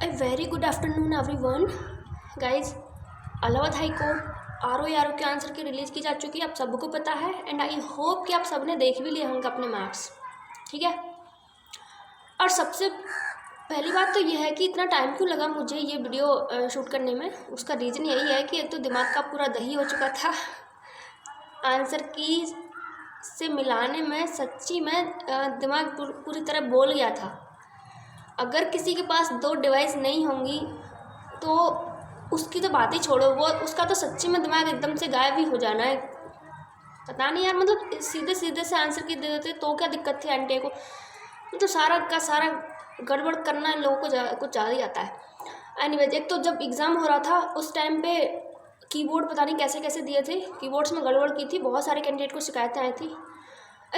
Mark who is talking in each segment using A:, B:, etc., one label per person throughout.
A: A very good afternoon everyone. Guys, Allahabad high court आर के answer key release की जा चुकी है, आप सबको पता है एंड आई होप कि आप सबने देख भी लिए होंगे अपने मार्क्स, ठीक है। और सबसे पहली बात तो यह है कि इतना टाइम क्यों लगा मुझे ये वीडियो शूट करने में। उसका रीज़न यही है कि एक तो दिमाग का पूरा दही हो चुका था आंसर की से मिलाने में। सच्ची में दिमाग पूरी तरह बोल गया था। अगर किसी के पास 2 डिवाइस नहीं होंगी तो उसकी तो बात ही छोड़ो, वो उसका तो सच्ची में दिमाग एकदम से गायब ही हो जाना है। पता नहीं यार, मतलब सीधे सीधे से आंसर की दे देते तो क्या दिक्कत थी आंटी को। तो सारा का सारा गड़बड़ करना इन लोगों को कुछ ज़्यादा ही आता है। एनीवेज, एक तो जब एग्ज़ाम हो रहा था उस टाइम पे कीबोर्ड पता नहीं कैसे कैसे दिए थे, कीबोर्ड्स में गड़बड़ की थी, बहुत सारे कैंडिडेट को शिकायतें आई थी।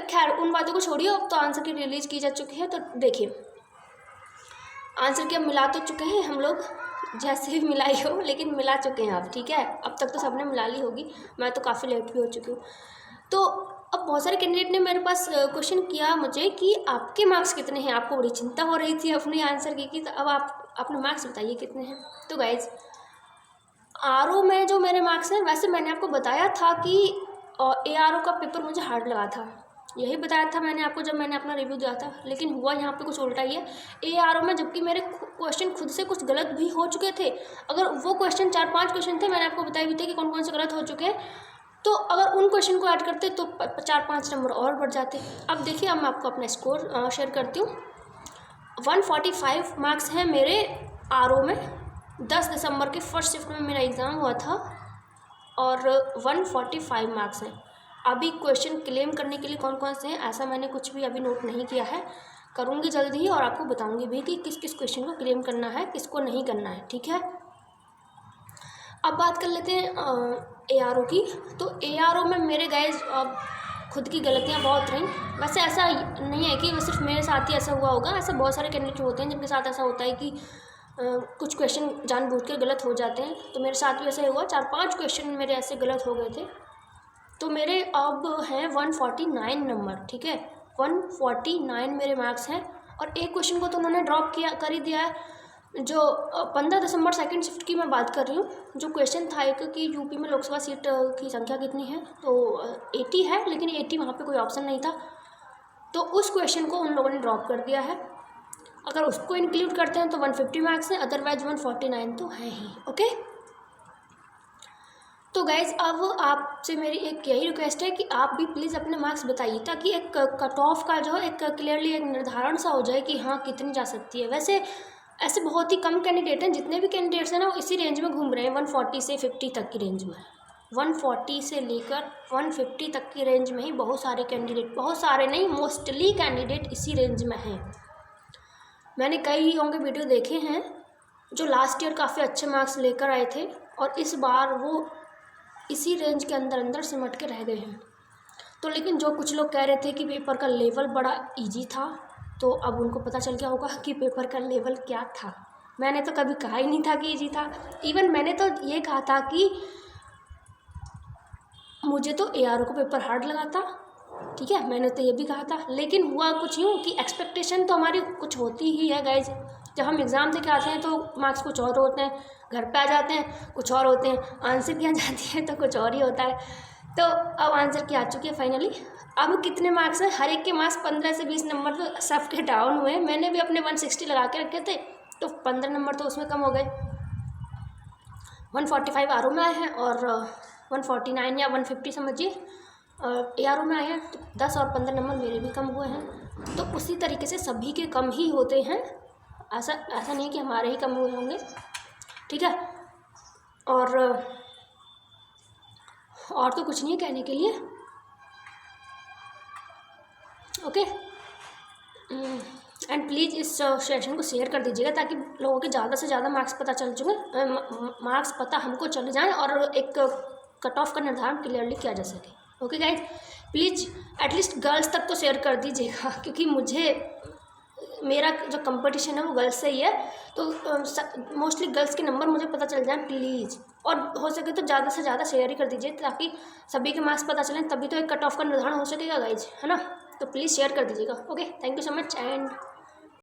A: खैर उन बातों को छोड़िए, अब तो आंसर की रिलीज़ की जा चुकी है। तो देखिए, आंसर की अब मिला तो चुके हैं हम लोग, जैसे भी मिलाई हो लेकिन मिला चुके हैं अब, ठीक है। अब तक तो सबने मिला ली होगी, मैं तो काफ़ी लेट भी हो चुकी हूँ। तो अब बहुत सारे कैंडिडेट ने मेरे पास क्वेश्चन किया मुझे कि आपके मार्क्स कितने हैं। आपको बड़ी चिंता हो रही थी अपने आंसर की, तो अब आप अपने मार्क्स बताइए कितने हैं। तो गाइज, आरओ में जो मेरे मार्क्स हैं, वैसे मैंने आपको बताया था कि ARO का पेपर मुझे हार्ड लगा था, यही बताया था मैंने आपको जब मैंने अपना रिव्यू दिया था। लेकिन हुआ यहाँ पे कुछ उल्टा ही है। ARO में जबकि मेरे क्वेश्चन खुद से कुछ गलत भी हो चुके थे, अगर वो क्वेश्चन 4-5 क्वेश्चन थे, मैंने आपको बताए भी थे कि कौन कौन से गलत हो चुके हैं, तो अगर उन क्वेश्चन को ऐड करते तो 4-5 नंबर और बढ़ जाते। अब देखिए, अब मैं आपको अपना स्कोर शेयर करती हूँ। 145 मार्क्स हैं मेरे आरओ में। 10 दिसंबर के फर्स्ट शिफ्ट में मेरा एग्ज़ाम हुआ था और 145 मार्क्स हैं। अभी क्वेश्चन क्लेम करने के लिए कौन कौन से हैं, ऐसा मैंने कुछ भी अभी नोट नहीं किया है, करूँगी जल्दी ही और आपको बताऊँगी भी कि किस किस क्वेश्चन को क्लेम करना है, किसको नहीं करना है, ठीक है। अब बात कर लेते हैं ARO की। तो ARO में मेरे गाइज खुद की गलतियाँ बहुत रहीं। वैसे ऐसा नहीं है कि वो सिर्फ मेरे साथ ही ऐसा हुआ होगा, ऐसे बहुत सारे कैंडिडेट होते हैं जिनके साथ ऐसा होता है कि कुछ क्वेश्चन जानबूझ के गलत हो जाते हैं। तो मेरे साथ भी ऐसा ही हुआ, 4-5 क्वेश्चन मेरे ऐसे गलत हो गए थे। तो मेरे अब हैं 149 नंबर, ठीक है। 149 मेरे मार्क्स हैं और एक क्वेश्चन को तो उन्होंने ड्रॉप किया कर ही दिया है। जो 15 दिसंबर सेकंड शिफ्ट की मैं बात कर रही हूँ, जो क्वेश्चन था एक कि यूपी में लोकसभा सीट की संख्या कितनी है, तो 80 है, लेकिन 80 वहाँ पे कोई ऑप्शन नहीं था, तो उस क्वेश्चन को उन लोगों ने ड्रॉप कर दिया है। अगर उसको इंक्लूड करते हैं तो 150 मार्क्स हैं, अदरवाइज 149 तो है ही, ओके। तो गाइज़, अब आपसे मेरी एक यही रिक्वेस्ट है कि आप भी प्लीज़ अपने मार्क्स बताइए, ताकि एक कट ऑफ का जो एक क्लियरली एक निर्धारण सा हो जाए कि हाँ कितनी जा सकती है। वैसे ऐसे बहुत ही कम कैंडिडेट हैं, जितने भी कैंडिडेट्स हैं ना वो इसी रेंज में घूम रहे हैं, 140 से 50 तक की रेंज में। 140 से लेकर 150 तक की रेंज में ही बहुत सारे कैंडिडेट, बहुत सारे नहीं, मोस्टली कैंडिडेट इसी रेंज में हैं। मैंने कई होंगे वीडियो देखे हैं जो लास्ट ईयर काफ़ी अच्छे मार्क्स लेकर आए थे और इस बार वो इसी रेंज के अंदर अंदर सिमट के रह गए हैं। तो लेकिन जो कुछ लोग कह रहे थे कि पेपर का लेवल बड़ा इजी था, तो अब उनको पता चल गया होगा कि पेपर का लेवल क्या था। मैंने तो कभी कहा ही नहीं था कि इजी था। इवन मैंने तो ये कहा था कि मुझे तो ARO को पेपर हार्ड लगा था, ठीक है, मैंने तो ये भी कहा था। लेकिन हुआ कुछ यूँ कि एक्सपेक्टेशन तो हमारी कुछ होती ही है गाइज। जब हम एग्ज़ाम दे के आते हैं तो मार्क्स कुछ और होते हैं, घर पे आ जाते हैं कुछ और होते हैं, आंसर की आ जाती है तो कुछ और ही होता है। तो अब आंसर की आ चुकी है फाइनली। अब कितने मार्क्स हैं, हर एक के मार्क्स 15 से 20 नंबर तो सबके डाउन हुए। मैंने भी अपने 160 लगा के रखे थे, तो 15 नंबर तो उसमें कम हो गए। 145 आरओ में आए हैं और 149 या 150 समझिए ARO में आए हैं, तो 10 और 15 नंबर मेरे भी कम हुए हैं। तो उसी तरीके से सभी के कम ही होते हैं, ऐसा नहीं कि हमारे ही कम हुए होंगे, ठीक है। और तो कुछ नहीं है कहने के लिए, ओके। एंड प्लीज़ इस सेशन को शेयर कर दीजिएगा ताकि लोगों के ज़्यादा से ज़्यादा मार्क्स पता हमको चल जाएं और एक कट ऑफ का निर्धारण क्लियरली किया जा सके, okay guys. Please at least girls तक तो शेयर कर दीजिएगा, क्योंकि मेरा जो कंपटीशन है वो गर्ल्स से ही है, तो मोस्टली गर्ल्स के नंबर मुझे पता चल जाए प्लीज़। और हो सके तो ज़्यादा से ज़्यादा शेयर ही कर दीजिए ताकि सभी के मार्क्स पता चलें, तभी तो एक कट ऑफ का निर्धारण हो सकेगा गाइज, है ना। तो प्लीज़ शेयर कर दीजिएगा, okay. Thank you so much and